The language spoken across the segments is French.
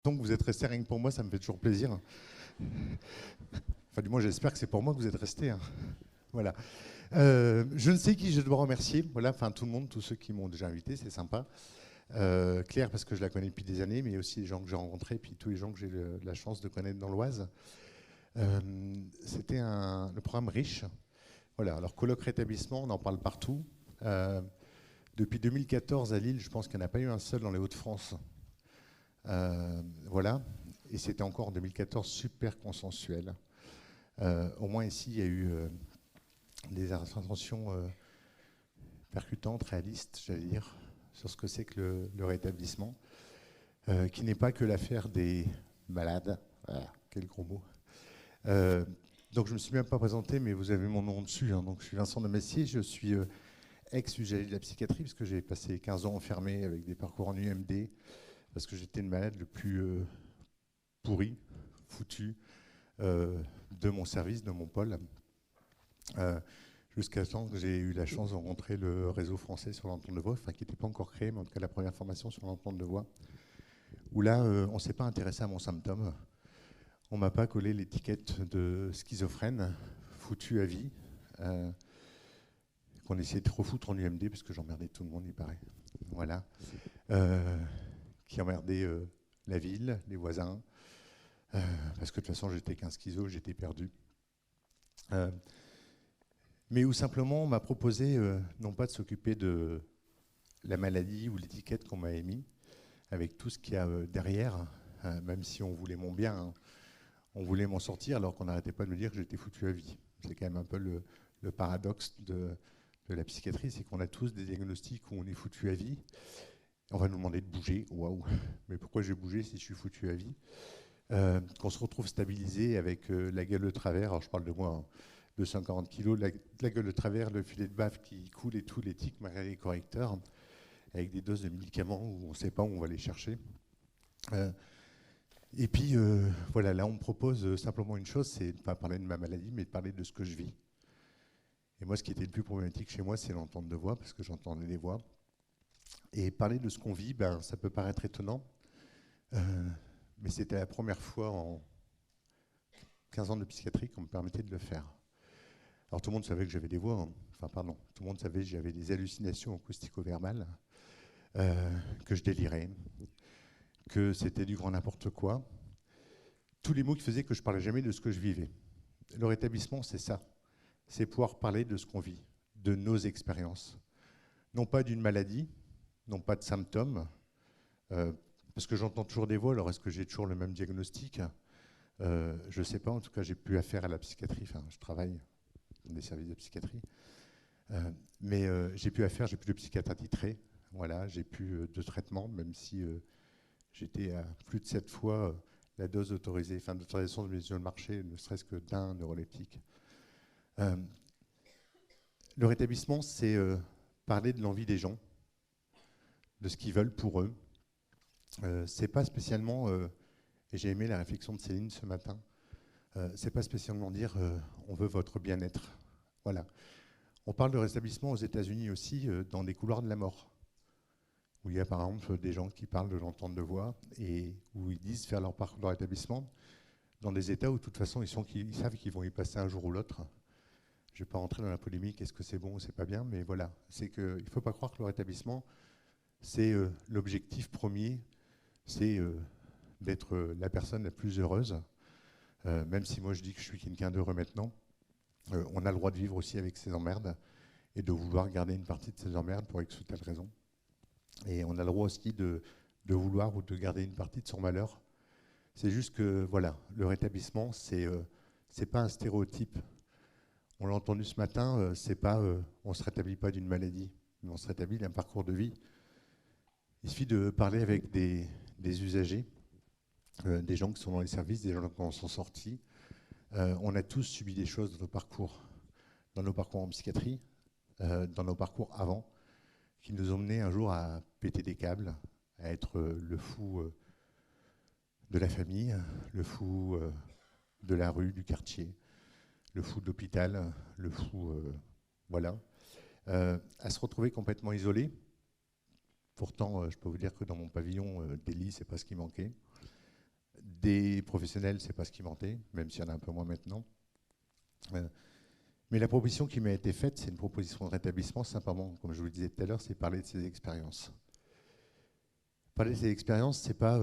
Donc vous êtes resté rien que pour moi, ça me fait toujours plaisir. Enfin, du moins, j'espère que c'est pour moi que vous êtes resté. Voilà. Je ne sais qui je dois remercier. Voilà, enfin tout le monde, tous ceux qui m'ont déjà invité, c'est sympa. Claire, parce que je la connais depuis des années, mais aussi les gens que j'ai rencontrés, puis tous les gens que j'ai la chance de connaître dans l'Oise. C'était le programme riche. Voilà. Alors colloque rétablissement, on en parle partout. Depuis 2014 à Lille, je pense qu'il n'y en a pas eu un seul dans les Hauts-de-France. Voilà. Et c'était encore en 2014 super consensuel. Au moins ici, il y a eu des interventions percutantes, réalistes, j'allais dire, sur ce que c'est que le rétablissement, qui n'est pas que l'affaire des malades. Voilà, quel gros mot. Donc je ne me suis même pas présenté, mais vous avez mon nom dessus. Hein. Donc je suis Vincent de Messier, je suis ex-usager de la psychiatrie, parce que j'ai passé 15 ans enfermé avec des parcours en UMD, parce que j'étais le malade le plus pourri, foutu, de mon service, de mon pôle. Jusqu'à temps que j'ai eu la chance de rencontrer le réseau français sur l'entente de voix, enfin qui n'était pas encore créé, mais en tout cas la première formation sur l'entente de voix, où là, on ne s'est pas intéressé à mon symptôme. On ne m'a pas collé l'étiquette de schizophrène, foutu à vie, qu'on essayait de refoutre en UMD, parce que j'emmerdais tout le monde, il paraît. Voilà. Qui emmerdait la ville, les voisins, parce que de toute façon, j'étais qu'un schizo, j'étais perdu. Mais où simplement on m'a proposé, non pas de s'occuper de la maladie ou l'étiquette qu'on m'avait mis, avec tout ce qu'il y a derrière, même si on voulait mon bien, hein, on voulait m'en sortir alors qu'on n'arrêtait pas de me dire que j'étais foutu à vie. C'est quand même un peu le paradoxe de la psychiatrie, c'est qu'on a tous des diagnostics où on est foutu à vie. On va nous demander de bouger, waouh, mais pourquoi je vais bouger si je suis foutu à vie? Qu'on se retrouve stabilisé avec la gueule de travers, alors je parle de moi, hein, 240 kilos, la gueule de travers, le filet de baffe qui coule et tout, les tics, malgré les correcteurs, avec des doses de médicaments où on ne sait pas où on va les chercher. Et puis, voilà, là, on me propose simplement une chose, c'est de ne pas parler de ma maladie, mais de parler de ce que je vis. Et moi, ce qui était le plus problématique chez moi, c'est l'entente de voix, parce que j'entendais les voix. Et parler de ce qu'on vit, ben, ça peut paraître étonnant, mais c'était la première fois en 15 ans de psychiatrie qu'on me permettait de le faire. Alors tout le monde savait que j'avais des voix, hein. Enfin pardon, tout le monde savait que j'avais des hallucinations acoustico-verbales, que je délirais, que c'était du grand n'importe quoi. Tous les mots qui faisaient que je parlais jamais de ce que je vivais. Le rétablissement, c'est ça. C'est pouvoir parler de ce qu'on vit, de nos expériences. Non pas d'une maladie, non pas de symptômes, parce que j'entends toujours des voix, alors est-ce que j'ai toujours le même diagnostic? Je ne sais pas, en tout cas j'ai plus affaire à la psychiatrie, enfin je travaille dans des services de psychiatrie, mais j'ai plus affaire, j'ai plus de psychiatre attitré, voilà, j'ai plus de traitement, même si j'étais à plus de 7 fois la dose autorisée, enfin d'autorisation de mise sur le marché, ne serait-ce que d'un neuroleptique. Le rétablissement, c'est parler de l'envie des gens, de ce qu'ils veulent pour eux. C'est pas spécialement, et j'ai aimé la réflexion de Céline ce matin, c'est pas spécialement dire on veut votre bien-être. Voilà. On parle de rétablissement aux États-Unis aussi dans des couloirs de la mort, où il y a par exemple des gens qui parlent de l'entente de voix et où ils disent faire leur parcours de rétablissement dans des états où de toute façon ils savent qu'ils vont y passer un jour ou l'autre. Je ne vais pas rentrer dans la polémique, est-ce que c'est bon ou c'est pas bien, mais voilà, c'est qu'il ne faut pas croire que le rétablissement, c'est l'objectif premier, c'est d'être la personne la plus heureuse, même si moi je dis que je suis quelqu'un d'heureux maintenant. On a le droit de vivre aussi avec ses emmerdes et de vouloir garder une partie de ses emmerdes pour X ou telle raison. Et on a le droit aussi de vouloir ou de garder une partie de son malheur. C'est juste que, voilà, le rétablissement, c'est pas un stéréotype. On l'a entendu ce matin, c'est pas on se rétablit pas d'une maladie, mais on se rétablit d'un parcours de vie. Il suffit de parler avec des usagers, des gens qui sont dans les services, des gens qui en sont sortis. On a tous subi des choses dans nos parcours en psychiatrie, dans nos parcours avant, qui nous ont menés un jour à péter des câbles, à être le fou de la famille, le fou de la rue, du quartier, le fou de l'hôpital, le fou, voilà, à se retrouver complètement isolé. Pourtant, je peux vous dire que dans mon pavillon, des lits, c'est pas ce qui manquait. Des professionnels, c'est pas ce qui mentait, même s'il y en a un peu moins maintenant. Mais la proposition qui m'a été faite, c'est une proposition de rétablissement, simplement, comme je vous le disais tout à l'heure, c'est parler de ses expériences. Parler de ses expériences, c'est pas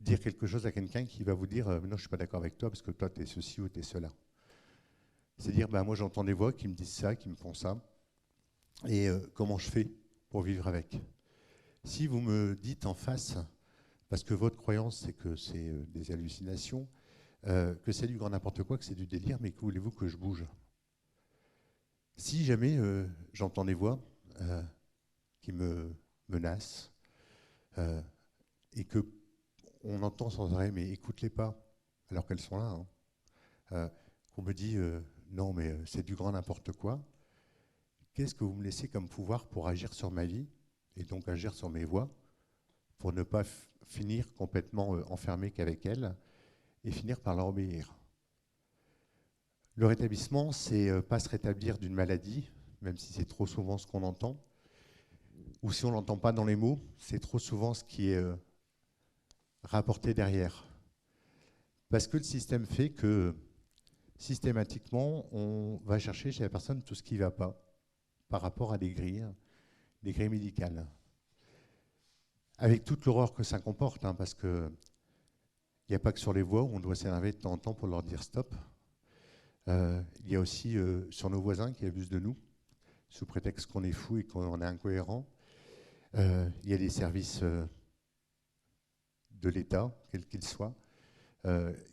dire quelque chose à quelqu'un qui va vous dire non, je suis pas d'accord avec toi parce que toi, tu es ceci ou tu es cela. C'est dire, moi j'entends des voix qui me disent ça, qui me font ça, et comment je fais pour vivre avec. Si vous me dites en face, parce que votre croyance, c'est que c'est des hallucinations, que c'est du grand n'importe quoi, que c'est du délire, mais que voulez-vous que je bouge? Si jamais j'entends des voix qui me menacent et que on entend sans arrêt, mais écoute-les pas, alors qu'elles sont là, hein, qu'on me dit non, mais c'est du grand n'importe quoi, qu'est-ce que vous me laissez comme pouvoir pour agir sur ma vie et donc agir sur mes voix pour ne pas finir complètement enfermé qu'avec elles et finir par leur obéir? Le rétablissement, c'est pas se rétablir d'une maladie, même si c'est trop souvent ce qu'on entend, ou si on l'entend pas dans les mots, c'est trop souvent ce qui est rapporté derrière. Parce que le système fait que systématiquement, on va chercher chez la personne tout ce qui ne va pas par rapport à des grilles médicales. Avec toute l'horreur que ça comporte, hein, parce qu'il n'y a pas que sur les voies où on doit s'énerver de temps en temps pour leur dire stop. Il y a aussi sur nos voisins qui abusent de nous, sous prétexte qu'on est fou et qu'on est incohérent. Il y a des services de l'État, quels qu'ils soient,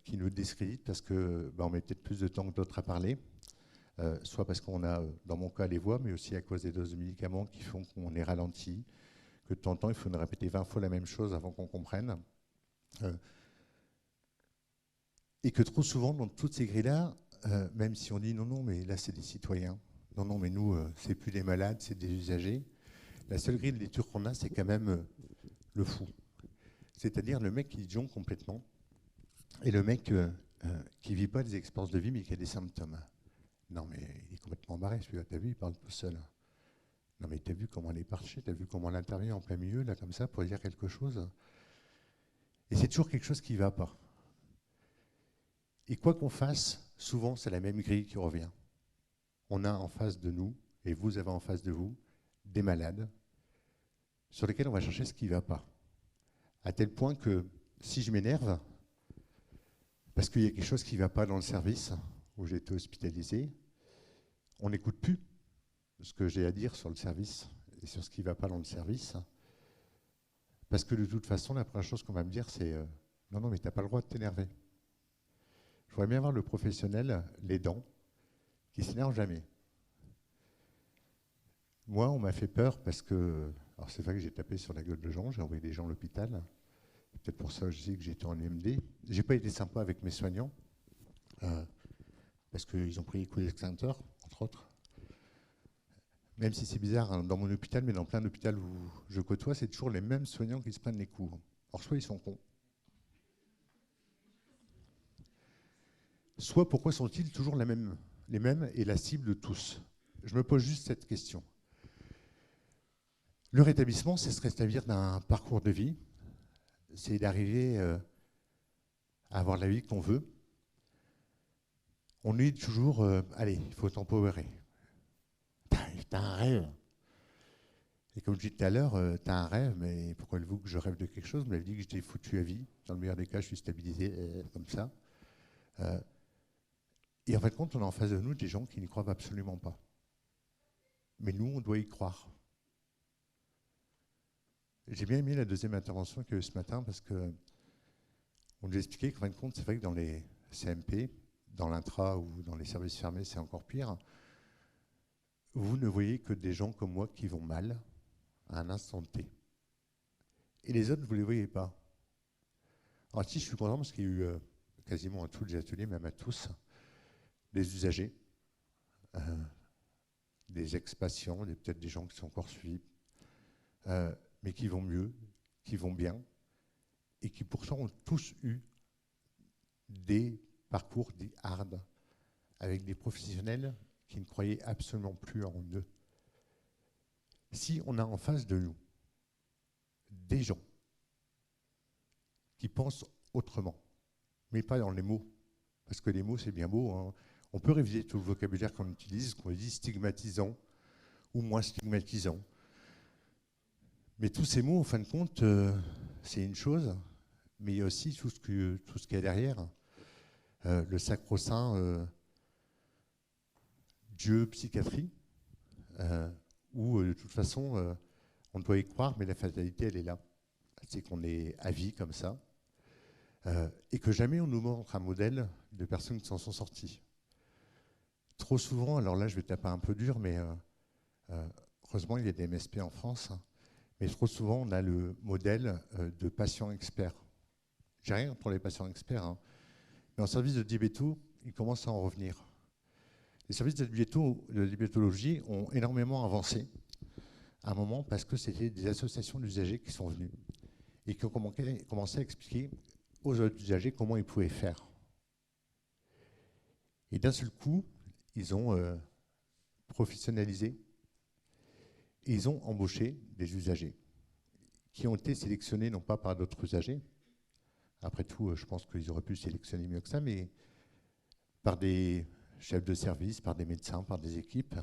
qui nous discréditent parce qu'on met peut-être plus de temps que d'autres à parler, soit parce qu'on a, dans mon cas, les voix, mais aussi à cause des doses de médicaments qui font qu'on est ralenti, que de temps en temps, il faut nous répéter 20 fois la même chose avant qu'on comprenne. Et que trop souvent, dans toutes ces grilles-là, même si on dit non, non, mais là, c'est des citoyens, non, non, mais nous, c'est plus des malades, c'est des usagers, la seule grille de lecture qu'on a, c'est quand même le fou. C'est-à-dire le mec qui disjonque complètement, et le mec qui ne vit pas des expériences de vie, mais qui a des symptômes. Non, mais il est complètement barré, celui-là, t'as vu, il parle tout seul. Non, mais t'as vu comment elle est parchée, t'as vu comment elle intervient en plein milieu, là, comme ça, pour dire quelque chose. Et c'est toujours quelque chose qui ne va pas. Et quoi qu'on fasse, souvent, c'est la même grille qui revient. On a en face de nous, et vous avez en face de vous, des malades sur lesquels on va chercher ce qui ne va pas. À tel point que si je m'énerve, parce qu'il y a quelque chose qui ne va pas dans le service où j'ai été hospitalisé, on n'écoute plus ce que j'ai à dire sur le service et sur ce qui ne va pas dans le service. Parce que de toute façon, la première chose qu'on va me dire, c'est non, non, mais tu n'as pas le droit de t'énerver. Je voudrais bien voir le professionnel, l'aidant, qui ne s'énerve jamais. Moi, on m'a fait peur parce que, alors c'est vrai que j'ai tapé sur la gueule de gens, j'ai envoyé des gens à l'hôpital. Peut-être pour ça aussi que j'étais en UMD. J'ai pas été sympa avec mes soignants, parce qu'ils ont pris les coups d'extincteur, entre autres. Même si c'est bizarre, hein, dans mon hôpital, mais dans plein d'hôpitaux où je côtoie, c'est toujours les mêmes soignants qui se prennent les coups. Alors soit ils sont cons, soit pourquoi sont-ils toujours les mêmes et la cible de tous? Je me pose juste cette question. Le rétablissement, c'est se rétablir d'un parcours de vie, c'est d'arriver à avoir la vie qu'on veut. On est toujours, allez, il faut temporer. T'as un rêve. Et comme je disais tout à l'heure, t'as un rêve, mais pourquoi voulez-vous que je rêve de quelque chose? Vous m'avez dit que j'étais foutu à vie. Dans le meilleur des cas, je suis stabilisé comme ça. Et en fait, compte, on a en face de nous des gens qui n'y croient absolument pas. Mais nous, on doit y croire. J'ai bien aimé la deuxième intervention qu'il y a eu ce matin parce qu'on nous expliquait qu'en fin de compte, c'est vrai que dans les CMP, dans l'intra ou dans les services fermés, c'est encore pire. Vous ne voyez que des gens comme moi qui vont mal à un instant T. Et les autres, vous ne les voyez pas. Alors si, je suis content parce qu'il y a eu quasiment à tous les ateliers, même à tous, des usagers, des ex-patients, peut-être des gens qui sont encore suivis, mais qui vont mieux, qui vont bien, et qui pourtant ont tous eu des parcours dits hard, avec des professionnels qui ne croyaient absolument plus en eux. Si on a en face de nous des gens qui pensent autrement, mais pas dans les mots, parce que les mots, c'est bien beau, hein. On peut réviser tout le vocabulaire qu'on utilise, qu'on dit stigmatisant ou moins stigmatisant. Mais tous ces mots, en fin de compte, c'est une chose, mais il y a aussi tout ce qu'il y a derrière. Le sacro-saint Dieu psychiatrie, où de toute façon, on doit y croire, mais la fatalité, elle est là. C'est qu'on est à vie comme ça, et que jamais on nous montre un modèle de personnes qui s'en sont sorties. Trop souvent, alors là je vais taper un peu dur, mais heureusement il y a des MSP en France, hein, mais trop souvent on a le modèle de patient expert. J'ai rien pour les patients experts, hein, mais en service de diabéto, ils commencent à en revenir. Les services de diabétologie ont énormément avancé à un moment parce que c'était des associations d'usagers qui sont venues et qui ont commencé à expliquer aux autres usagers comment ils pouvaient faire. Et d'un seul coup, ils ont professionnalisé et ils ont embauché des usagers qui ont été sélectionnés non pas par d'autres usagers, après tout, je pense qu'ils auraient pu sélectionner mieux que ça, mais par des chefs de service, par des médecins, par des équipes,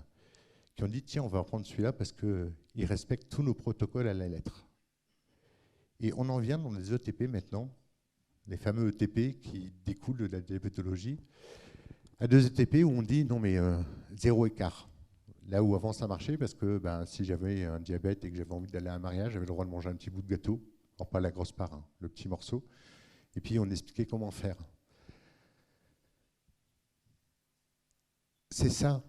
qui ont dit, tiens, on va reprendre celui-là parce qu'il respecte tous nos protocoles à la lettre. Et on en vient dans les ETP maintenant, les fameux ETP qui découlent de la diabétologie, à deux ETP où on dit, non mais zéro écart. Là où avant ça marchait, parce que si j'avais un diabète et que j'avais envie d'aller à un mariage, j'avais le droit de manger un petit bout de gâteau, alors pas la grosse part, hein, le petit morceau, et puis on expliquait comment faire. C'est ça,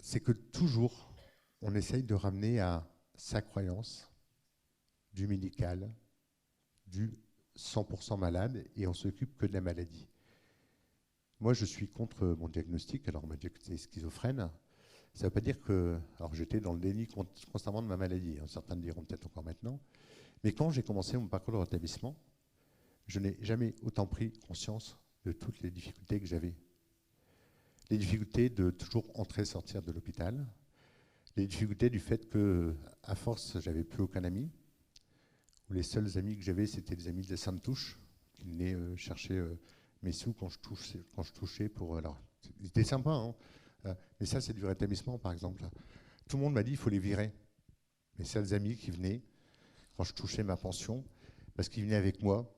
c'est que toujours, on essaye de ramener à sa croyance du médical, du 100% malade, et on s'occupe que de la maladie. Moi, je suis contre mon diagnostic, alors on m'a dit que j'étais schizophrène. Ça ne veut pas dire que... Alors j'étais dans le déni constamment de ma maladie, hein, certains le diront peut-être encore maintenant, mais quand j'ai commencé mon parcours de rétablissement, je n'ai jamais autant pris conscience de toutes les difficultés que j'avais. Les difficultés de toujours entrer et sortir de l'hôpital, les difficultés du fait que, à force, j'avais plus aucun ami, où les seuls amis que j'avais, c'était des amis de la Sainte-Touche, qui venaient chercher mes sous quand je touchais pour... Alors, ils étaient sympas, hein, mais ça, c'est du rétablissement, par exemple. Tout le monde m'a dit, il faut les virer. Mes seuls amis qui venaient, quand je touchais ma pension, parce qu'ils venaient avec moi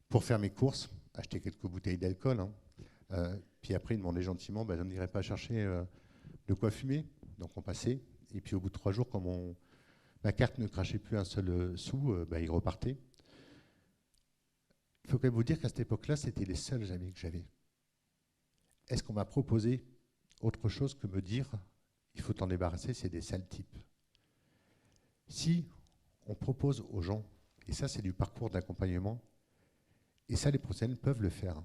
pour faire mes courses, acheter quelques bouteilles d'alcool, hein, puis après, ils demandaient gentiment, on n'irait pas chercher de quoi fumer. Donc on passait, et puis au bout de 3 jours, comme ma carte ne crachait plus un seul sou, ils repartaient. Il faut quand même vous dire qu'à cette époque-là, c'était les seuls amis que j'avais. Est-ce qu'on m'a proposé autre chose que me dire, il faut t'en débarrasser, c'est des sales types. Si on propose aux gens, et ça c'est du parcours d'accompagnement, et ça les professionnels peuvent le faire,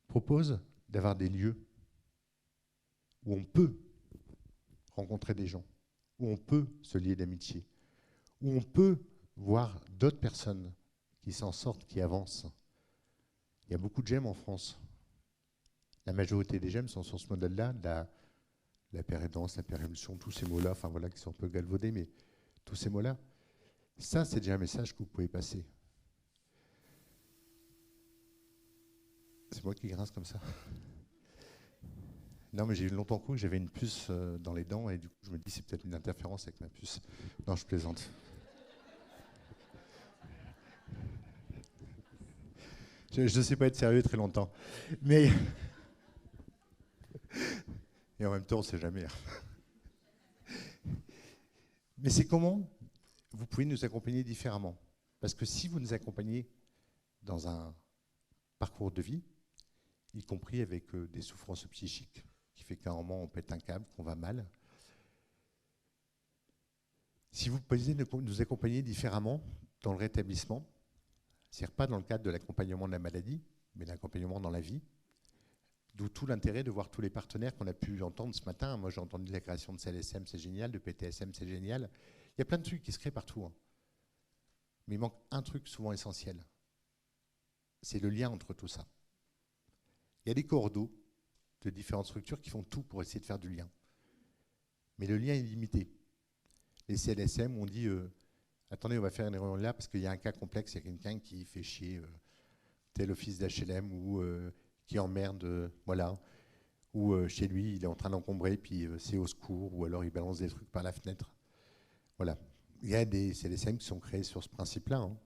propose d'avoir des lieux où on peut rencontrer des gens, où on peut se lier d'amitié, où on peut voir d'autres personnes qui s'en sortent, qui avancent. Il y a beaucoup de GEM en France. La majorité des GEM sont sur ce modèle-là, la pérédance, la pérémulsion, tous ces mots-là, enfin voilà, qui sont un peu galvaudés, mais tous ces mots-là, ça c'est déjà un message que vous pouvez passer. C'est moi qui grince comme ça. Non, mais j'ai eu longtemps cru que j'avais une puce dans les dents et du coup, je me dis c'est peut-être une interférence avec ma puce. Non, je plaisante. Je ne sais pas être sérieux très longtemps. Mais... Et en même temps, on ne sait jamais. Mais c'est comment vous pouvez nous accompagner différemment. Parce que si vous nous accompagnez dans un parcours de vie, y compris avec des souffrances psychiques, qui fait qu'à un moment on pète un câble, qu'on va mal. Si vous pouvez nous accompagner différemment dans le rétablissement, c'est-à-dire pas dans le cadre de l'accompagnement de la maladie, mais l'accompagnement dans la vie, d'où tout l'intérêt de voir tous les partenaires qu'on a pu entendre ce matin. Moi j'ai entendu la création de CLSM, c'est génial, de PTSM, c'est génial. Il y a plein de trucs qui se créent partout. Hein. Mais il manque un truc souvent essentiel, c'est le lien entre tout ça. Il y a des cordeaux de différentes structures qui font tout pour essayer de faire du lien. Mais le lien est limité. Les CLSM, on dit attendez, on va faire une réunion là parce qu'il y a un cas complexe, il y a quelqu'un qui fait chier tel office d'HLM ou qui emmerde, voilà. Ou chez lui, il est en train d'encombrer, puis c'est au secours, ou alors il balance des trucs par la fenêtre. Voilà. C'est des CLSM qui sont créés sur ce principe-là. Hein.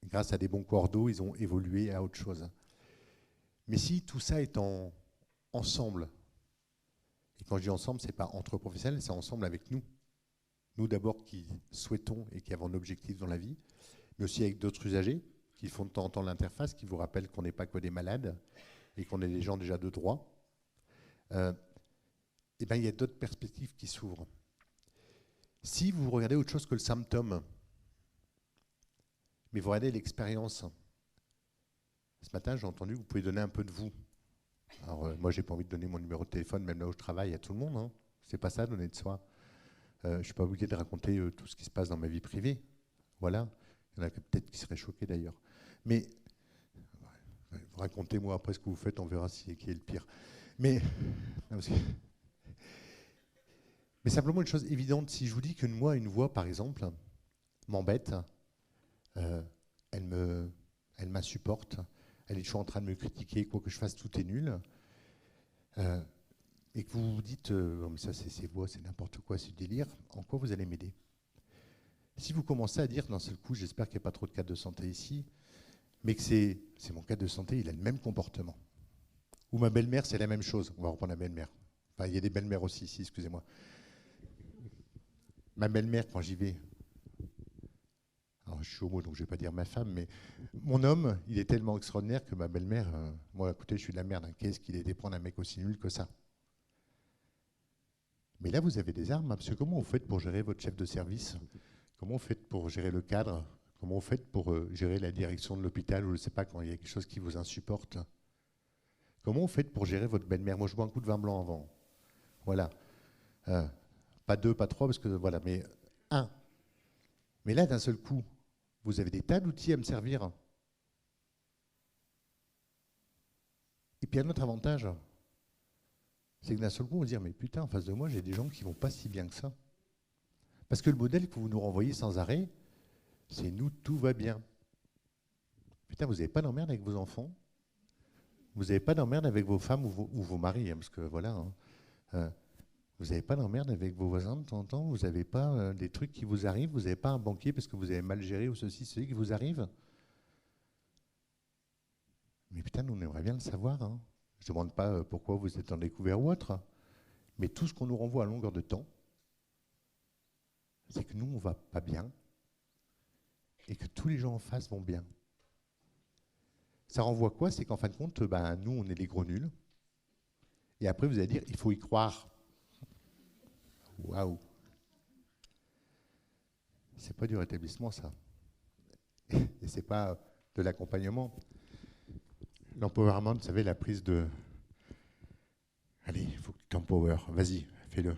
Grâce à des bons cordeaux, ils ont évolué à autre chose. Mais si tout ça est ensemble, et quand je dis ensemble, ce n'est pas entre professionnels, c'est ensemble avec nous. Nous d'abord qui souhaitons et qui avons un objectif dans la vie, mais aussi avec d'autres usagers qui font de temps en temps l'interface, qui vous rappellent qu'on n'est pas que des malades et qu'on est des gens déjà de droit. Et bien, il y a d'autres perspectives qui s'ouvrent. Si vous regardez autre chose que le symptôme, mais vous regardez l'expérience, ce matin, j'ai entendu que vous pouvez donner un peu de vous. Alors, moi, j'ai pas envie de donner mon numéro de téléphone, même là où je travaille, à tout le monde. Hein. C'est pas ça, donner de soi. Je ne suis pas obligé de raconter tout ce qui se passe dans ma vie privée. Voilà. Il y en a peut-être qui seraient choqués d'ailleurs. Mais racontez-moi après ce que vous faites, on verra qui est le pire. Mais simplement une chose évidente, si je vous dis que moi, une voix, par exemple, m'embête, elle m'insupporte, elle est toujours en train de me critiquer, quoi que je fasse, tout est nul, et que vous vous dites, oh, mais ça c'est ces voix, c'est n'importe quoi, c'est du délire, en quoi vous allez m'aider? Si vous commencez à dire d'un seul coup, j'espère qu'il n'y a pas trop de cadres de santé ici, mais que c'est mon cadre de santé, il a le même comportement. Ou ma belle-mère, c'est la même chose. On va reprendre la belle-mère. Enfin, il y a des belles-mères aussi ici, excusez-moi. Ma belle-mère, quand j'y vais, alors je suis homo, donc je ne vais pas dire ma femme, mais mon homme, il est tellement extraordinaire que ma belle-mère, moi, écoutez, je suis de la merde, hein, qu'est-ce qu'il a été prendre un mec aussi nul que ça? Mais là, vous avez des armes, hein, parce que comment vous faites pour gérer votre chef de service? Comment vous faites pour gérer le cadre? Comment vous faites pour gérer la direction de l'hôpital, ou je ne sais pas, quand il y a quelque chose qui vous insupporte? Comment vous faites pour gérer votre belle-mère? Moi, je bois un coup de vin blanc avant. Voilà. Pas deux, pas trois, parce que voilà, mais un. Mais là, d'un seul coup, vous avez des tas d'outils à me servir. Et puis un autre avantage, c'est que d'un seul coup, on va se dire, mais putain, en face de moi, j'ai des gens qui vont pas si bien que ça. Parce que le modèle que vous nous renvoyez sans arrêt, c'est nous, tout va bien. Putain, vous n'avez pas d'emmerde avec vos enfants? Vous n'avez pas d'emmerde avec vos femmes ou vos maris, hein, parce que voilà. Hein, vous n'avez pas d'emmerde avec vos voisins de temps en temps? Vous n'avez pas des trucs qui vous arrivent? Vous n'avez pas un banquier parce que vous avez mal géré ou ceci qui vous arrive? Mais putain, nous, on aimerait bien le savoir. Hein. Je ne demande pas pourquoi vous êtes en découvert ou autre, mais tout ce qu'on nous renvoie à longueur de temps, c'est que nous, on ne va pas bien et que tous les gens en face vont bien. Ça renvoie quoi? C'est qu'en fin de compte, nous, on est les gros nuls. Et après, vous allez dire, il faut y croire. Waouh! C'est pas du rétablissement, ça. Et c'est pas de l'accompagnement. L'empowerment, vous savez, la prise de... Allez, il faut que tu t'empower. Vas-y, fais-le.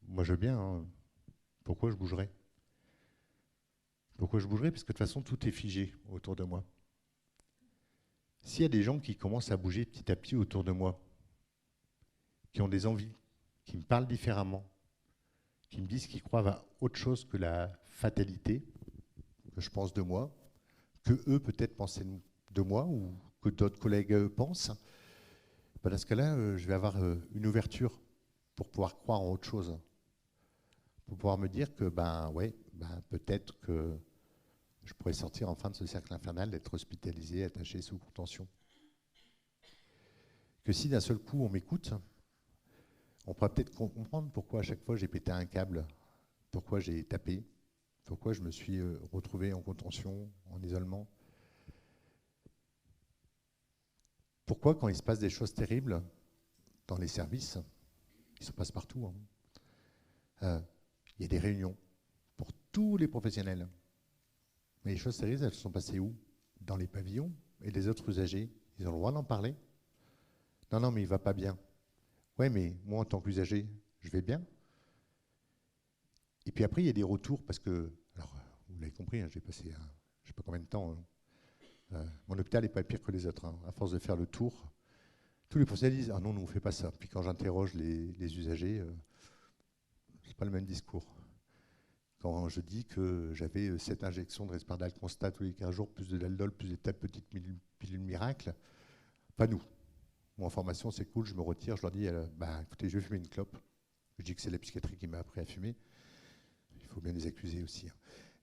Moi, je veux bien. Hein. Pourquoi je bougerais? Pourquoi je bougerais? Parce que de toute façon, tout est figé autour de moi. S'il y a des gens qui commencent à bouger petit à petit autour de moi, qui ont des envies, qui me parlent différemment, qui me disent qu'ils croient à autre chose que la fatalité, que je pense de moi, que eux peut-être pensaient de moi, ou que d'autres collègues pensent, dans ce cas-là, je vais avoir une ouverture pour pouvoir croire en autre chose. Pour pouvoir me dire que, peut-être que je pourrais sortir enfin de ce cercle infernal, d'être hospitalisé, attaché sous contention. Que si d'un seul coup on m'écoute, on pourra peut-être comprendre pourquoi à chaque fois j'ai pété un câble, pourquoi j'ai tapé, pourquoi je me suis retrouvé en contention, en isolement. Pourquoi quand il se passe des choses terribles dans les services, il se passe partout, hein, il y a des réunions pour tous les professionnels. Mais les choses sérieuses, elles sont passées où? Dans les pavillons. Et les autres usagers, ils ont le droit d'en parler? Non, mais il ne va pas bien. Ouais, mais moi, en tant qu'usager, je vais bien. Et puis après, il y a des retours, parce que, alors, vous l'avez compris, hein, j'ai passé, je ne sais pas combien de temps, mon hôpital n'est pas pire que les autres. Hein. À force de faire le tour, tous les professionnels disent, ah non, nous, on ne fait pas ça. Puis quand j'interroge les usagers, c'est pas le même discours. quand je dis que j'avais 7 injections de Risperdal Consta tous les 15 jours, plus de Daldol, plus des tas de petites pilules miracles. Pas nous. Moi, en formation, c'est cool, je me retire, je leur dis, écoutez, je vais fumer une clope. Je dis que c'est la psychiatrie qui m'a appris à fumer. Il faut bien les accuser aussi.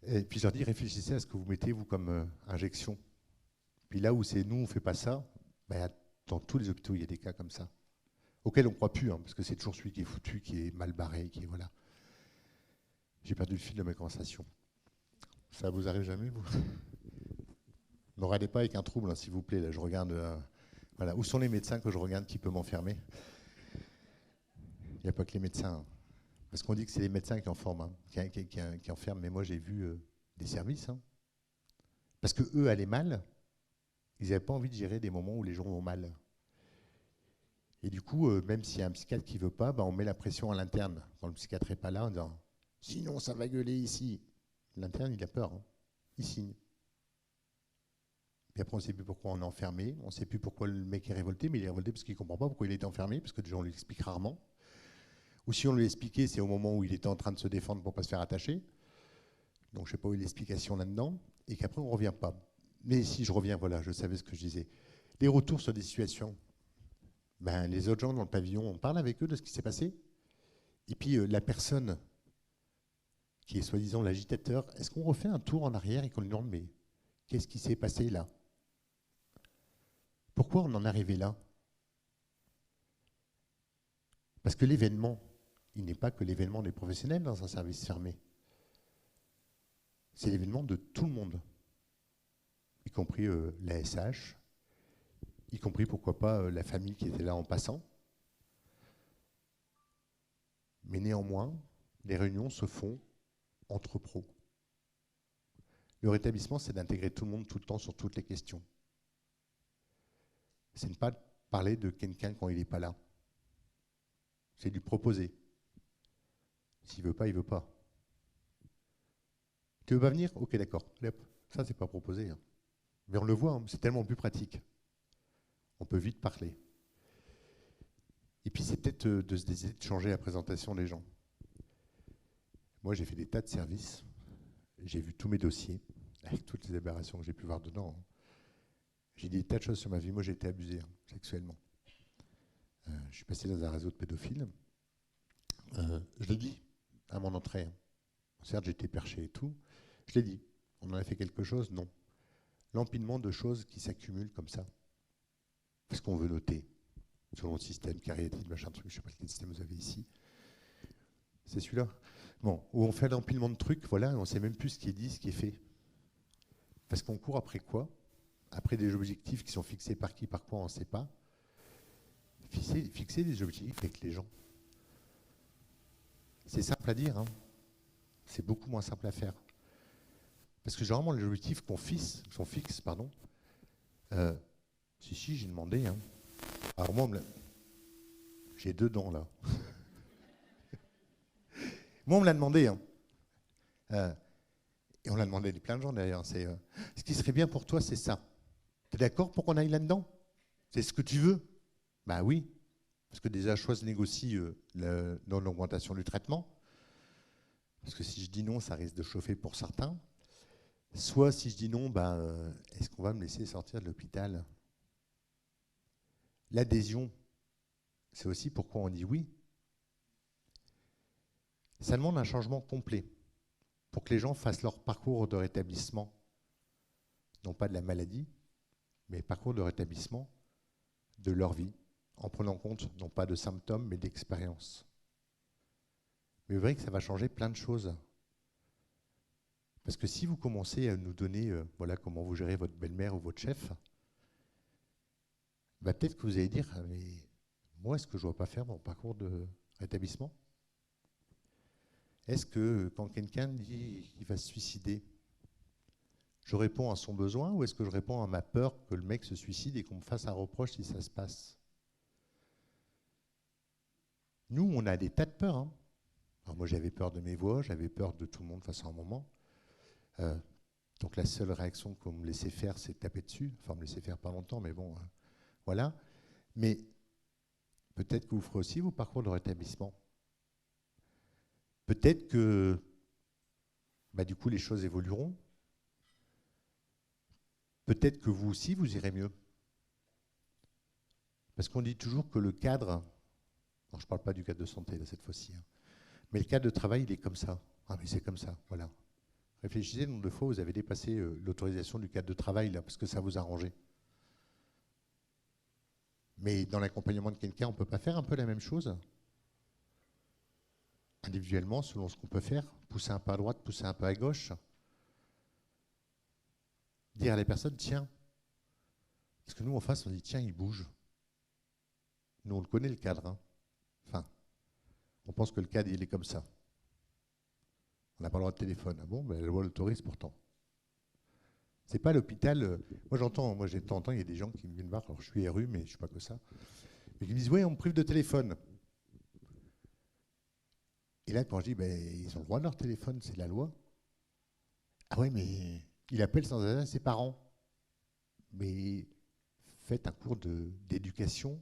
Et puis je leur dis, réfléchissez à ce que vous mettez, vous, comme injection. Puis là où c'est nous, on ne fait pas ça, dans tous les hôpitaux, il y a des cas comme ça, auxquels on ne croit plus, parce que c'est toujours celui qui est foutu, qui est mal barré, qui est voilà. J'ai perdu le fil de ma conversation. Ça vous arrive jamais, vous? Ne regardez pas avec un trouble, s'il vous plaît. Là, je regarde. Voilà. Où sont les médecins que je regarde qui peut m'enfermer? Il n'y a pas que les médecins. Parce qu'on dit que c'est les médecins qui enferment, qui enferment. Mais moi, j'ai vu des services. Parce que eux allaient mal. Ils n'avaient pas envie de gérer des moments où les gens vont mal. Et du coup, même s'il y a un psychiatre qui ne veut pas, on met la pression à l'interne. Quand le psychiatre n'est pas là, en disant « Sinon, ça va gueuler ici ». L'interne, il a peur. Il signe. Puis après, on ne sait plus pourquoi on est enfermé. On ne sait plus pourquoi le mec est révolté, mais il est révolté parce qu'il ne comprend pas pourquoi il est enfermé, parce que déjà, on lui explique rarement. Ou si on lui expliquait, c'est au moment où il était en train de se défendre pour ne pas se faire attacher. Donc, je n'ai pas eu l'explication là-dedans. Et qu'après, on ne revient pas. Mais si je reviens, voilà, je savais ce que je disais. Les retours sur des situations. Les autres gens dans le pavillon, on parle avec eux de ce qui s'est passé. Et puis, la personne qui est soi-disant l'agitateur, est-ce qu'on refait un tour en arrière et qu'on lui demande, mais qu'est-ce qui s'est passé là? Pourquoi on en est arrivé là? Parce que l'événement, il n'est pas que l'événement des professionnels dans un service fermé. C'est l'événement de tout le monde, y compris la SH, y compris, pourquoi pas, la famille qui était là en passant. Mais néanmoins, les réunions se font entre pros. Le rétablissement, c'est d'intégrer tout le monde tout le temps sur toutes les questions. C'est ne pas parler de quelqu'un quand il n'est pas là. C'est lui proposer. S'il ne veut pas, il ne veut pas. Tu veux pas venir? Ok, d'accord. Ça, c'est pas proposé. Mais on le voit, c'est tellement plus pratique. On peut vite parler. Et puis, c'est peut-être de se décider de changer la présentation des gens. Moi, j'ai fait des tas de services. J'ai vu tous mes dossiers, avec toutes les aberrations que j'ai pu voir dedans. J'ai dit des tas de choses sur ma vie. Moi, j'ai été abusé sexuellement. Je suis passé dans un réseau de pédophiles. Je l'ai dit à mon entrée. Certes, j'étais perché et tout. Je l'ai dit. On en a fait quelque chose? Non. L'empilement de choses qui s'accumulent comme ça. Parce qu'on veut noter. Selon le système, cariatide, machin truc, je ne sais pas quel système vous avez ici. C'est celui-là. Bon, où on fait l'empilement de trucs, voilà, on ne sait même plus ce qui est dit, ce qui est fait. Parce qu'on court après quoi? Après des objectifs qui sont fixés par qui, par quoi, on ne sait pas. Fixer des objectifs avec les gens. C'est simple à dire, c'est beaucoup moins simple à faire. Parce que généralement, les objectifs sont fixes. Si, j'ai demandé. Alors moi, j'ai 2 dents là. Moi, on me l'a demandé. Et on l'a demandé à plein de gens d'ailleurs. Ce qui serait bien pour toi, c'est ça. Tu es d'accord pour qu'on aille là-dedans? C'est ce que tu veux? Bah oui. Parce que déjà, choix se négocie dans l'augmentation du traitement. Parce que si je dis non, ça risque de chauffer pour certains. Soit si je dis non, est-ce qu'on va me laisser sortir de l'hôpital? L'adhésion, c'est aussi pourquoi on dit oui. Ça demande un changement complet pour que les gens fassent leur parcours de rétablissement, non pas de la maladie, mais parcours de rétablissement de leur vie, en prenant compte non pas de symptômes, mais d'expériences. Mais vous verrez que ça va changer plein de choses. Parce que si vous commencez à nous donner voilà comment vous gérez votre belle-mère ou votre chef, peut-être que vous allez dire, mais moi, est-ce que je ne dois pas faire mon parcours de rétablissement? Est-ce que quand quelqu'un dit qu'il va se suicider, je réponds à son besoin ou est-ce que je réponds à ma peur que le mec se suicide et qu'on me fasse un reproche si ça se passe? Nous, on a des tas de peurs. Alors moi, j'avais peur de mes voix, j'avais peur de tout le monde face à un moment. Donc la seule réaction qu'on me laissait faire, c'est de taper dessus. Enfin, me laisser faire pas longtemps, mais bon, voilà. Mais peut-être que vous ferez aussi vos parcours de rétablissement. Peut-être que bah, du coup, les choses évolueront. Peut-être que vous aussi, vous irez mieux. Parce qu'on dit toujours que le cadre, non, je ne parle pas du cadre de santé là, cette fois-ci, hein, mais le cadre de travail, il est comme ça. Ah, mais c'est comme ça, voilà. Réfléchissez le nombre de fois où vous avez dépassé l'autorisation du cadre de travail, là, parce que ça vous a arrangé. Mais dans l'accompagnement de quelqu'un, on ne peut pas faire un peu la même chose? Individuellement, selon ce qu'on peut faire, pousser un peu à droite, pousser un peu à gauche. Dire à la personne, tiens, parce que nous, en face, on dit, tiens, il bouge. Nous, on le connaît, le cadre. Hein. Enfin, on pense que le cadre, il est comme ça. On n'a pas le droit de téléphone. Ah bon, ben, la loi l'autorise pourtant. C'est pas à l'hôpital. Moi j'ai de temps en temps, il y a des gens qui me viennent voir, alors je suis RU, mais je ne suis pas que ça, et qui me disent, oui, on me prive de téléphone. Et là, quand je dis, ben, ils ont le droit de leur téléphone, c'est la loi. Ah oui, mais il appelle sans arrêt ses parents. Mais faites un cours d'éducation,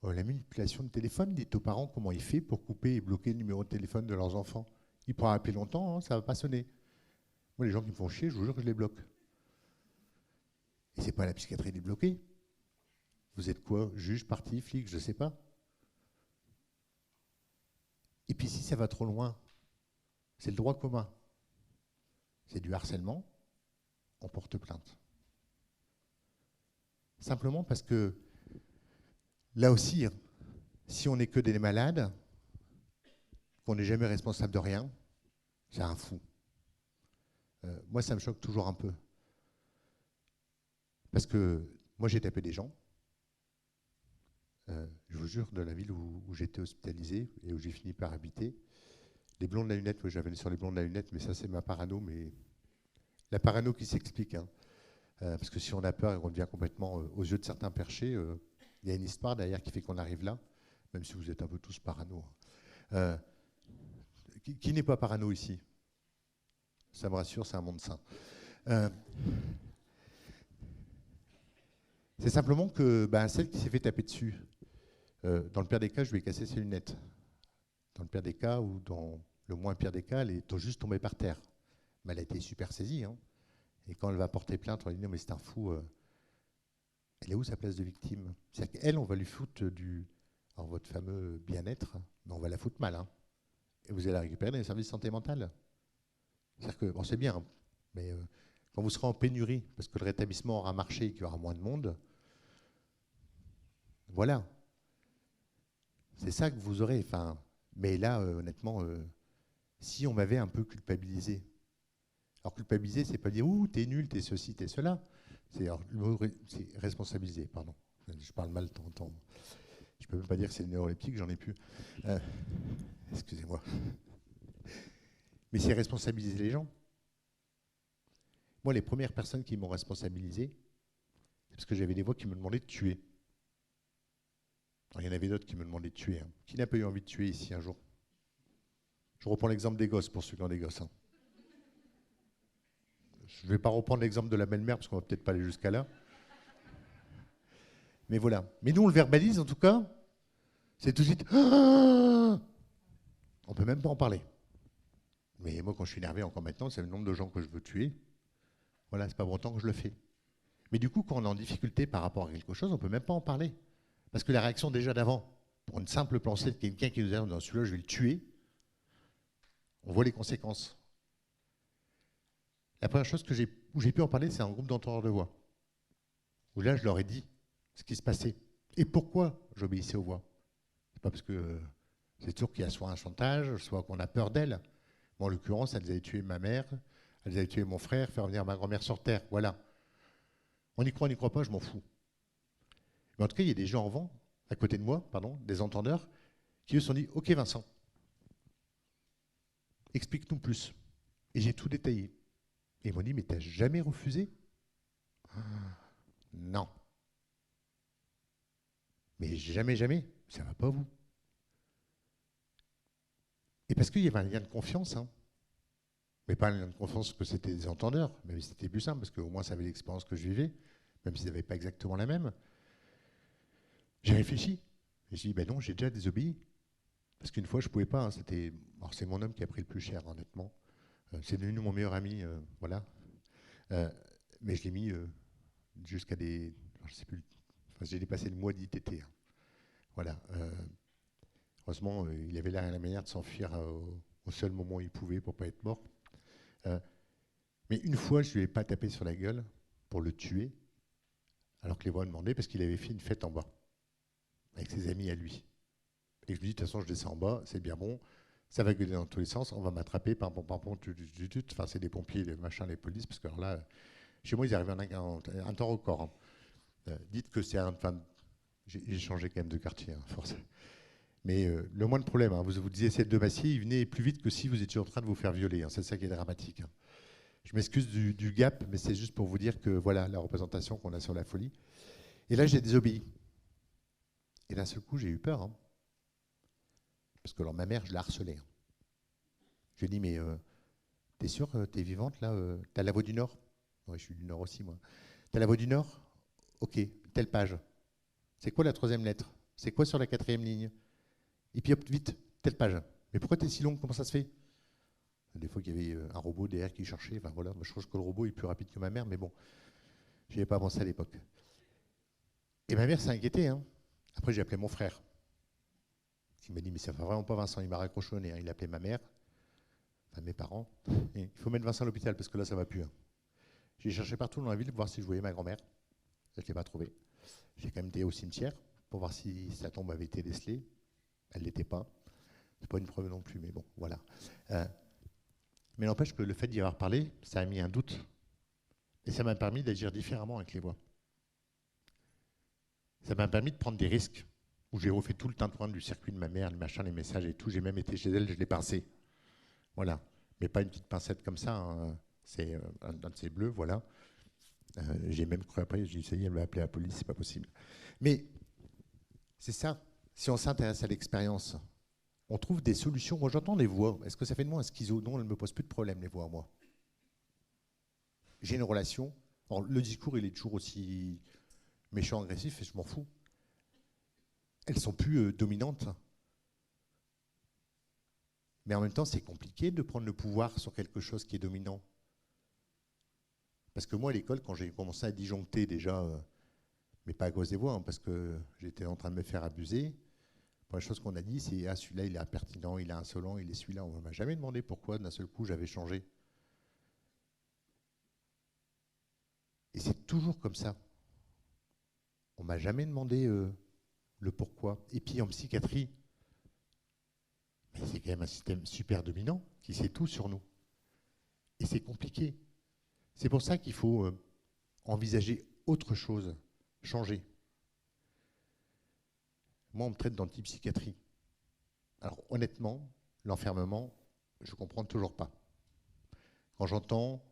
la manipulation de téléphone, dites aux parents comment il fait pour couper et bloquer le numéro de téléphone de leurs enfants. Il pourra appeler longtemps, hein, ça ne va pas sonner. Moi, les gens qui me font chier, je vous jure que je les bloque. Et c'est pas la psychiatrie de les bloquer. Vous êtes quoi? Juge, parti, flic, je ne sais pas. Et puis si ça va trop loin, c'est le droit commun. C'est du harcèlement, on porte plainte. Simplement parce que, là aussi, hein, si on n'est que des malades, qu'on n'est jamais responsable de rien, c'est un fou. Moi, ça me choque toujours un peu. Parce que moi, j'ai tapé des gens, je vous jure, de la ville où j'étais hospitalisé et où j'ai fini par habiter. Les blonds de la lunette, j'avais sur les blonds de la lunette, mais ça, c'est ma parano, mais la parano qui s'explique. Hein. Parce que si on a peur et qu'on devient complètement, aux yeux de certains perchés, il y a une histoire derrière qui fait qu'on arrive là, même si vous êtes un peu tous parano. Qui n'est pas parano ici? Ça me rassure, c'est un monde sain. C'est simplement que celle qui s'est fait taper dessus, dans le pire des cas, je lui ai cassé ses lunettes. Dans le pire des cas, ou dans le moins pire des cas, elle est juste tombée par terre. Mais elle a été super saisie. Hein. Et quand elle va porter plainte, on va lui dire, mais c'est un fou. Elle est où sa place de victime? C'est-à-dire qu'elle, on va lui foutre alors votre fameux bien-être, mais on va la foutre mal. Hein. Et vous allez la récupérer dans les services de santé mentale. C'est-à-dire que, bon, c'est bien, hein, mais quand vous serez en pénurie, parce que le rétablissement aura marché et qu'il y aura moins de monde, voilà. C'est ça que vous aurez. Enfin, mais là, honnêtement, si on m'avait un peu culpabilisé. Alors culpabiliser, c'est pas dire ouh, t'es nul, t'es ceci, t'es cela. C'est responsabiliser, pardon. Je parle mal de temps en temps. Je peux même pas dire que c'est le neuroleptique, j'en ai plus. Excusez-moi. Mais c'est responsabiliser les gens. Moi, les premières personnes qui m'ont responsabilisé, c'est parce que j'avais des voix qui me demandaient de tuer. Alors, il y en avait d'autres qui me demandaient de tuer. Hein. Qui n'a pas eu envie de tuer ici un jour? Je reprends l'exemple des gosses pour ceux qui ont des gosses. Hein. Je ne vais pas reprendre l'exemple de la belle-mère parce qu'on ne va peut-être pas aller jusqu'à là. Mais voilà. Mais nous, on le verbalise en tout cas. C'est tout de suite. On ne peut même pas en parler. Mais moi, quand je suis énervé encore maintenant, c'est le nombre de gens que je veux tuer. Voilà, c'est pas pour autant que je le fais. Mais du coup, quand on est en difficulté par rapport à quelque chose, on ne peut même pas en parler. Parce que la réaction déjà d'avant, pour une simple pensée de quelqu'un qui nous dit dans celui-là, je vais le tuer, on voit les conséquences. La première chose où j'ai pu en parler, c'est un groupe d'entendeurs de voix. Où là, je leur ai dit ce qui se passait. Et pourquoi j'obéissais aux voix. C'est pas parce que c'est toujours qu'il y a soit un chantage, soit qu'on a peur d'elles. Moi, en l'occurrence, elles avaient tué ma mère, elles avaient tué mon frère, faire venir ma grand-mère sur Terre. Voilà. On y croit pas, je m'en fous. Mais en tout cas, il y a des gens en vent, à côté de moi, pardon, des entendeurs, qui eux se sont dit, ok Vincent, explique-nous plus. Et j'ai tout détaillé. Et ils m'ont dit, mais t'as jamais refusé? Non. Mais jamais, jamais. Ça va pas vous. Et parce qu'il y avait un lien de confiance, hein. Mais pas un lien de confiance que c'était des entendeurs, même si c'était plus simple, parce qu'au moins ça avait l'expérience que je vivais, même s'ils n'avaient pas exactement la même. J'ai réfléchi. Et j'ai dit, ben non, j'ai déjà désobéi. Parce qu'une fois, je ne pouvais pas. Hein, alors c'est mon homme qui a pris le plus cher, honnêtement. C'est devenu mon meilleur ami, voilà. Euh, mais je l'ai mis jusqu'à des... Je sais plus, enfin, j'ai dépassé le mois d'ITT. Hein. Voilà. Heureusement, il avait la manière de s'enfuir au seul moment où il pouvait pour ne pas être mort. Euh, mais une fois, je ne lui ai pas tapé sur la gueule pour le tuer, alors que les voix demandaient, parce qu'il avait fait une fête en bas, avec ses amis à lui. Et je lui dis, de toute façon, je descends en bas, c'est bien bon, ça va gueuler dans tous les sens, on va m'attraper, enfin, c'est des pompiers, les machins, les polices, parce que alors là, chez moi, ils arrivent un temps record. Hein. Dites que c'est un... Enfin, j'ai changé quand même de quartier, hein, force. Mais le moins de problème, hein, vous disiez celle de Massier, il venait plus vite que si vous étiez en train de vous faire violer. Hein, c'est ça qui est dramatique. Hein. Je m'excuse du gap, mais c'est juste pour vous dire que voilà la représentation qu'on a sur la folie. Et là, j'ai désobéi. Et d'un seul coup, j'ai eu peur. Hein, parce que alors, ma mère, je la harcelais. Hein. Je lui ai dit, mais t'es sûr, t'es vivante là T'as la voix du Nord? Oui, je suis du Nord aussi, moi. T'as la voix du Nord? Ok, telle page. C'est quoi la troisième lettre? C'est quoi sur la quatrième ligne? Et puis hop, vite, telle page. Mais pourquoi t'es si longue? Comment ça se fait? Des fois qu'il y avait un robot derrière qui cherchait. Enfin voilà, je trouve que le robot est plus rapide que ma mère, mais bon, je n'y avais pas pensé à l'époque. Et ma mère s'est inquiétée. Hein. Après, j'ai appelé mon frère. Il m'a dit, mais ça ne va vraiment pas Vincent. Il m'a raccroché au nez. Hein. Il a appelé ma mère, enfin mes parents. Et il faut mettre Vincent à l'hôpital parce que là, ça ne va plus. Hein. J'ai cherché partout dans la ville pour voir si je voyais ma grand-mère. Je ne l'ai pas trouvée. J'ai quand même été au cimetière pour voir si sa tombe avait été décelée. Elle ne l'était pas. C'est pas une preuve non plus, mais bon, voilà. Mais n'empêche que le fait d'y avoir parlé, ça a mis un doute. Et ça m'a permis d'agir différemment avec les voix. Ça m'a permis de prendre des risques, où j'ai refait tout le tintouin du circuit de ma mère, le machin, les messages et tout. J'ai même été chez elle, je l'ai pincé. Voilà. Mais pas une petite pincette comme ça. Hein. C'est un de ces bleus, voilà. J'ai même cru après, j'ai dit, ça y est, elle va appeler la police, c'est pas possible. Mais c'est ça. Si on s'intéresse à l'expérience, on trouve des solutions. Moi, j'entends les voix. Est-ce que ça fait de moi un schizo? Non, elles ne me posent plus de problème, les voix, moi. J'ai une relation. Alors, le discours, il est toujours aussi méchant, agressif, et je m'en fous. Elles sont plus dominantes. Mais en même temps, c'est compliqué de prendre le pouvoir sur quelque chose qui est dominant. Parce que moi, à l'école, quand j'ai commencé à disjoncter déjà, mais pas à cause des voix, hein, parce que j'étais en train de me faire abuser, la première chose qu'on a dit, c'est ah, celui-là, il est impertinent, il est insolent, il est celui-là. On ne m'a jamais demandé pourquoi, d'un seul coup, j'avais changé. Et c'est toujours comme ça. On ne m'a jamais demandé le pourquoi. Et puis en psychiatrie, c'est quand même un système super dominant qui sait tout sur nous. Et c'est compliqué. C'est pour ça qu'il faut envisager autre chose, changer. Moi, on me traite d'antipsychiatrie. Alors honnêtement, l'enfermement, je ne comprends toujours pas. Quand j'entends,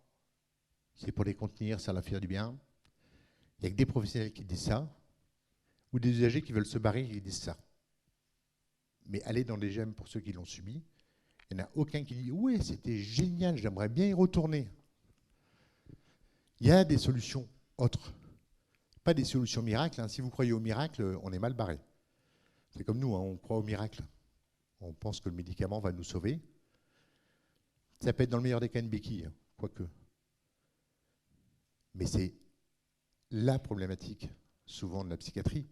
c'est pour les contenir, ça leur fait du bien, il n'y a que des professionnels qui disent ça, ou des usagers qui veulent se barrer et qui disent ça. Mais aller dans les gemmes pour ceux qui l'ont subi, il n'y en a aucun qui dit « Ouais, c'était génial, j'aimerais bien y retourner ». Il y a des solutions autres. Pas des solutions miracles. Hein. Si vous croyez au miracle, on est mal barré. C'est comme nous, hein, on croit au miracle. On pense que le médicament va nous sauver. Ça peut être dans le meilleur des cas une béquille, hein, quoique. Mais c'est la problématique, souvent, de la psychiatrie.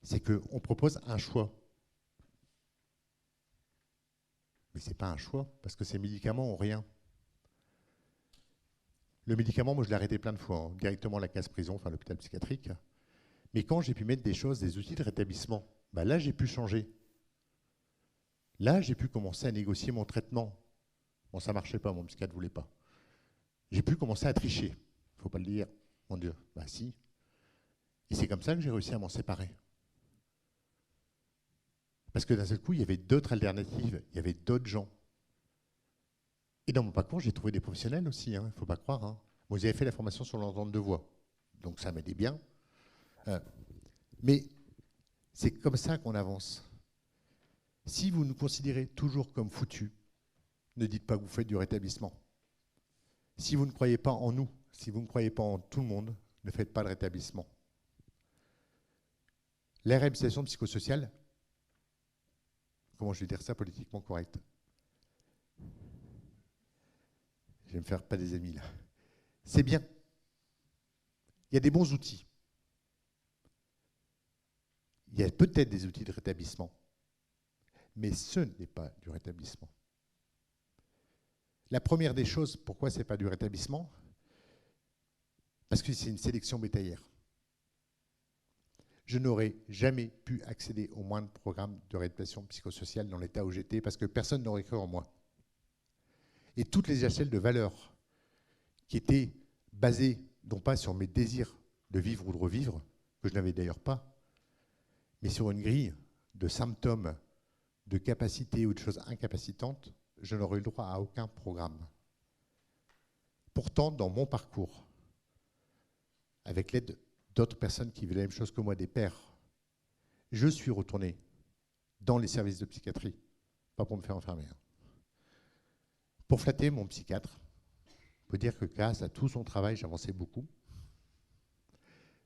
C'est qu'on propose un choix. Mais ce n'est pas un choix, parce que ces médicaments n'ont rien. Le médicament, moi, je l'ai arrêté plein de fois, hein, directement à la case prison, enfin l'hôpital psychiatrique. Mais quand j'ai pu mettre des choses, des outils de rétablissement, bah là, j'ai pu changer. Là, j'ai pu commencer à négocier mon traitement. Bon, ça ne marchait pas, mon psychiatre ne voulait pas. J'ai pu commencer à tricher. Il ne faut pas le dire. Mon Dieu, bah si. Et c'est comme ça que j'ai réussi à m'en séparer. Parce que d'un seul coup, il y avait d'autres alternatives, il y avait d'autres gens. Et dans mon parcours, j'ai trouvé des professionnels aussi, il ne faut pas croire. Hein. Moi, j'avais fait la formation sur l'entente de voix. Donc ça m'aidait bien. Mais c'est comme ça qu'on avance. Si vous nous considérez toujours comme foutus, ne dites pas que vous faites du rétablissement. Si vous ne croyez pas en nous, si vous ne croyez pas en tout le monde, ne faites pas de rétablissement. La réhabilitation psychosociale, comment je vais dire ça politiquement correct? Je vais me faire pas des amis là. C'est bien. Il y a des bons outils. Il y a peut-être des outils de rétablissement. Mais ce n'est pas du rétablissement. La première des choses, pourquoi ce n'est pas du rétablissement? Parce que c'est une sélection bétaillère. Je n'aurais jamais pu accéder au moindre programme de réhabilitation psychosociale dans l'état où j'étais parce que personne n'aurait cru en moi. Et toutes les échelles de valeur qui étaient basées, non pas sur mes désirs de vivre ou de revivre, que je n'avais d'ailleurs pas, mais sur une grille de symptômes, de capacités ou de choses incapacitantes, je n'aurais eu le droit à aucun programme. Pourtant, dans mon parcours, avec l'aide d'autres personnes qui vivaient la même chose que moi, des pairs, je suis retourné dans les services de psychiatrie, pas pour me faire enfermer, pour flatter mon psychiatre. Je peux dire que grâce à tout son travail, j'avançais beaucoup,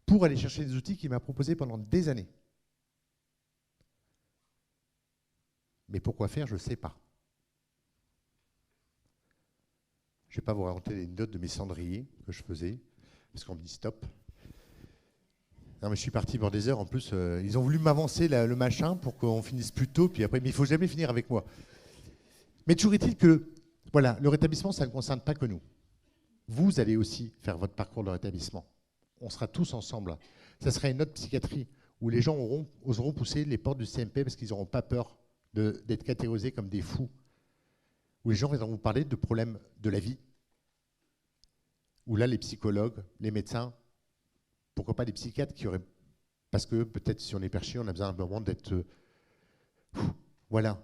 pour aller chercher des outils qu'il m'a proposés pendant des années. Mais pourquoi faire, je ne sais pas. Je ne vais pas vous raconter les notes de mes cendriers que je faisais, parce qu'on me dit stop. Non, mais je suis parti pour des heures. En plus, ils ont voulu m'avancer le machin pour qu'on finisse plus tôt. Puis après, mais il ne faut jamais finir avec moi. Mais toujours est-il que, voilà, le rétablissement, ça ne concerne pas que nous. Vous allez aussi faire votre parcours de rétablissement. On sera tous ensemble. Ça sera une autre psychiatrie où les gens oseront pousser les portes du CMP parce qu'ils n'auront pas peur d'être catégorisés comme des fous. Où les gens viendront vous parler de problèmes de la vie. Où là, les psychologues, les médecins, pourquoi pas des psychiatres qui auraient... Parce que peut-être si on est perché, on a besoin d'un moment d'être... voilà.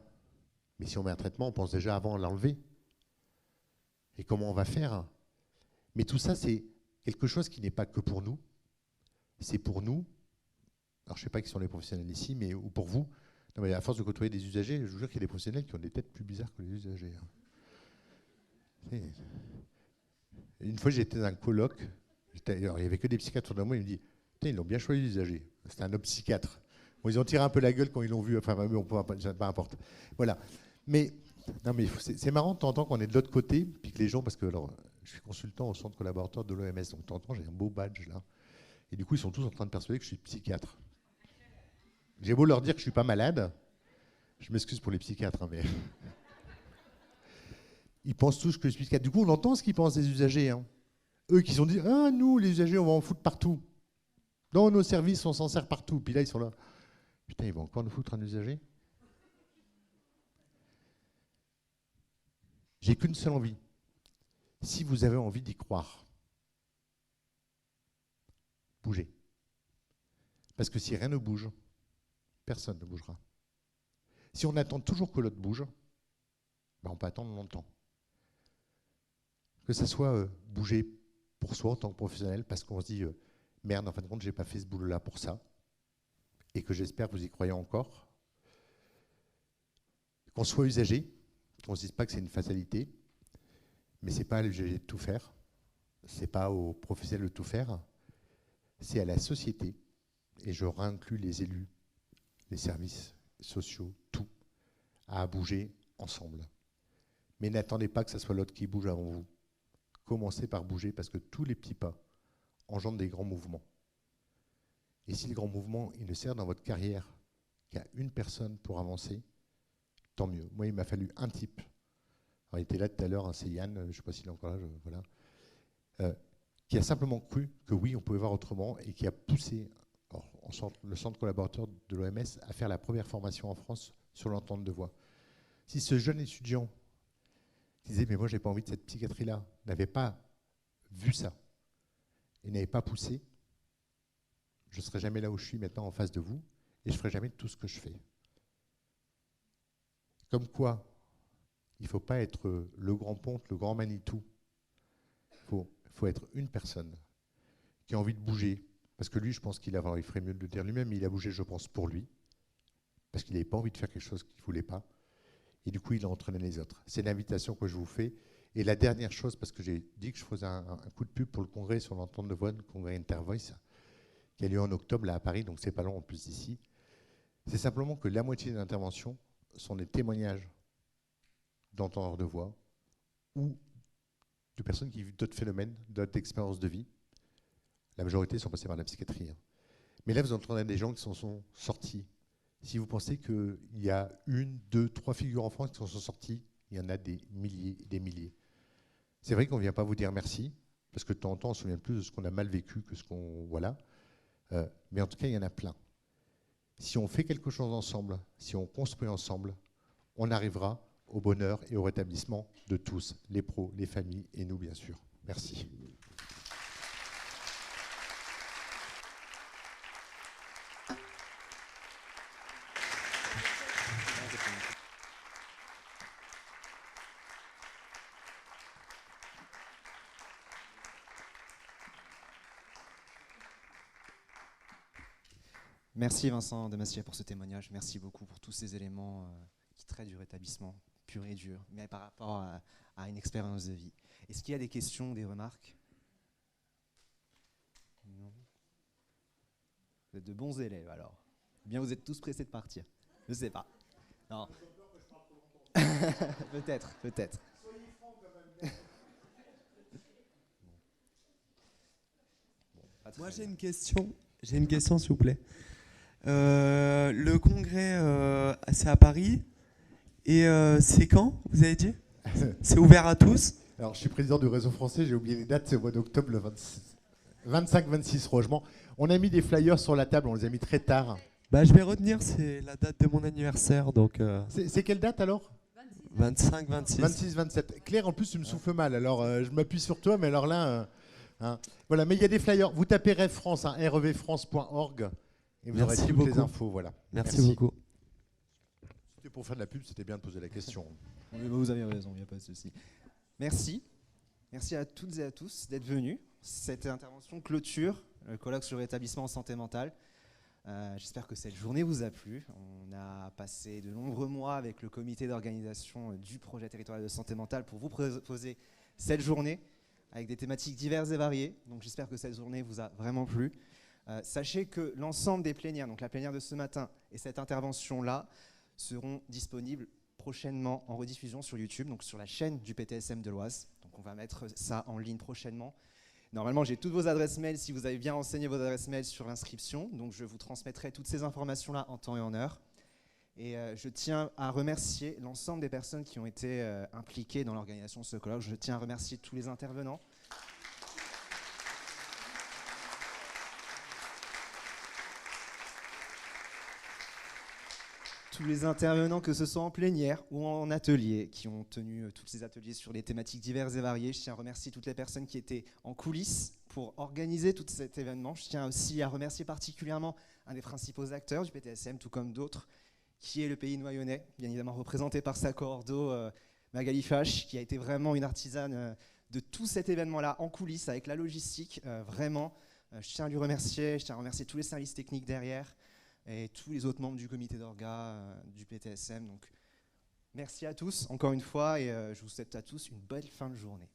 Mais si on met un traitement, on pense déjà avant à l'enlever. Et comment on va faire? Mais tout ça, c'est quelque chose qui n'est pas que pour nous. C'est pour nous. Alors, je ne sais pas qui sont les professionnels ici, mais ou pour vous. Non, mais à force de côtoyer des usagers, je vous jure qu'il y a des professionnels qui ont des têtes plus bizarres que les usagers. Une fois, j'étais dans un colloque. Alors, il n'y avait que des psychiatres autour de moi. Il me dit, ils l'ont bien choisi, les usagers. C'était un autre psychiatre. Bon, ils ont tiré un peu la gueule quand ils l'ont vu. Enfin, bon, peu importe. Voilà. Mais, non, mais c'est marrant de temps en temps qu'on est de l'autre côté, puis que les gens, parce que alors, je suis consultant au centre collaborateur de l'OMS, donc de temps en temps, j'ai un beau badge là. Et du coup, ils sont tous en train de persuader que je suis psychiatre. J'ai beau leur dire que je ne suis pas malade, je m'excuse pour les psychiatres, hein, mais ils pensent tous que je suis psychiatre. Du coup, on entend ce qu'ils pensent des usagers. Hein. Eux qui se sont dit, ah, nous, les usagers, on va en foutre partout. Dans nos services, on s'en sert partout. Puis là, ils sont là. Putain, ils vont encore nous foutre un usager? J'ai qu'une seule envie. Si vous avez envie d'y croire, bougez. Parce que si rien ne bouge, personne ne bougera. Si on attend toujours que l'autre bouge, ben on peut attendre longtemps. Que ça soit bouger pour soi en tant que professionnel, parce qu'on se dit merde, en fin de compte, je n'ai pas fait ce boulot-là pour ça, et que j'espère que vous y croyez encore. Qu'on soit usager, qu'on ne se dise pas que c'est une fatalité, mais ce n'est pas à l'usager de tout faire, ce n'est pas aux professionnels de tout faire, c'est à la société, et je réinclus les élus, les services sociaux, tout, à bouger ensemble. Mais n'attendez pas que ce soit l'autre qui bouge avant vous. Commencez par bouger, parce que tous les petits pas engendrent des grands mouvements. Et si le grand mouvement, il ne sert dans votre carrière qu'à une personne pour avancer, tant mieux. Moi, il m'a fallu un type. Alors, il était là tout à l'heure, hein, c'est Yann, je ne sais pas s'il est encore là, voilà, qui a simplement cru que oui, on pouvait voir autrement et qui a poussé le centre collaborateur de l'OMS à faire la première formation en France sur l'entente de voix. Si ce jeune étudiant qui disait « mais moi, je n'ai pas envie de cette psychiatrie-là », n'avait pas vu ça et n'avait pas poussé, je ne serais jamais là où je suis maintenant en face de vous et je ne ferai jamais tout ce que je fais. Comme quoi, il ne faut pas être le grand ponte, le grand Manitou. Il faut être une personne qui a envie de bouger. Parce que lui, je pense il ferait mieux de le dire lui-même, mais il a bougé, je pense, pour lui. Parce qu'il n'avait pas envie de faire quelque chose qu'il ne voulait pas. Et du coup, il a entraîné les autres. C'est l'invitation que je vous fais. Et la dernière chose, parce que j'ai dit que je faisais un coup de pub pour le congrès sur l'entente de voix, le congrès Intervoice, qui a lieu en octobre là à Paris, donc c'est pas long en plus d'ici. C'est simplement que la moitié des interventions sont des témoignages d'entendeurs de voix ou de personnes qui vivent d'autres phénomènes, d'autres expériences de vie. La majorité sont passées par la psychiatrie. Hein. Mais là, vous entendez des gens qui s'en sont sortis. Si vous pensez qu'il y a 1, 2, 3 figures en France qui s'en sont sorties, il y en a des milliers et des milliers. C'est vrai qu'on ne vient pas vous dire merci, parce que de temps en temps, on se souvient plus de ce qu'on a mal vécu que ce qu'on... Voilà. Mais en tout cas, il y en a plein. Si on fait quelque chose ensemble, si on construit ensemble, on arrivera au bonheur et au rétablissement de tous, les pros, les familles et nous, bien sûr. Merci. Merci Vincent Demassier pour ce témoignage. Merci beaucoup pour tous ces éléments qui traitent du rétablissement pur et dur, mais par rapport à une expérience de vie. Est-ce qu'il y a des questions, des remarques? Non. Vous êtes de bons élèves alors. Ou bien vous êtes tous pressés de partir. Je ne sais pas. Non. Peut-être, peut-être. Soyez francs quand même. Moi j'ai une question. J'ai une question s'il vous plaît. Le congrès, c'est à Paris. Et c'est quand, vous avez dit? C'est ouvert à tous? Alors, je suis président du réseau français, j'ai oublié les dates, c'est au mois d'octobre, le 25-26 franchement. On a mis des flyers sur la table, on les a mis très tard. Bah, je vais retenir, c'est la date de mon anniversaire. Donc, C'est quelle date alors? 25, 26. 26, 27. Claire, en plus, tu me souffles mal, alors je m'appuie sur toi, mais alors là... hein. Voilà, mais il y a des flyers. Vous tapez Rêve France, hein, revfrance.org, et vous aurez toutes les infos. Voilà. Merci beaucoup. C'était pour faire de la pub, c'était bien de poser la question. Vous avez raison, il n'y a pas de souci. Merci. Merci à toutes et à tous d'être venus. Cette intervention clôture le colloque sur le rétablissement en santé mentale. J'espère que cette journée vous a plu. On a passé de nombreux mois avec le comité d'organisation du projet territorial de santé mentale pour vous proposer cette journée avec des thématiques diverses et variées. Donc j'espère que cette journée vous a vraiment plu. Sachez que l'ensemble des plénières, donc la plénière de ce matin et cette intervention-là, seront disponibles prochainement en rediffusion sur YouTube, donc sur la chaîne du PTSM de l'Oise. Donc on va mettre ça en ligne prochainement. Normalement, j'ai toutes vos adresses mail si vous avez bien renseigné vos adresses mail sur l'inscription. Donc je vous transmettrai toutes ces informations-là en temps et en heure. Et je tiens à remercier l'ensemble des personnes qui ont été impliquées dans l'organisation de ce colloque. Je tiens à remercier tous les intervenants. Tous les intervenants, que ce soit en plénière ou en atelier, qui ont tenu tous ces ateliers sur des thématiques diverses et variées. Je tiens à remercier toutes les personnes qui étaient en coulisses pour organiser tout cet événement. Je tiens aussi à remercier particulièrement un des principaux acteurs du PTSM, tout comme d'autres, qui est le Pays Noyonnais, bien évidemment représenté par sa coordo Magali Fache, qui a été vraiment une artisane de tout cet événement-là en coulisses, avec la logistique, vraiment. Je tiens à lui remercier, je tiens à remercier tous les services techniques derrière, et tous les autres membres du comité d'orga du PTSM. Donc, merci à tous, encore une fois, et je vous souhaite à tous une belle fin de journée.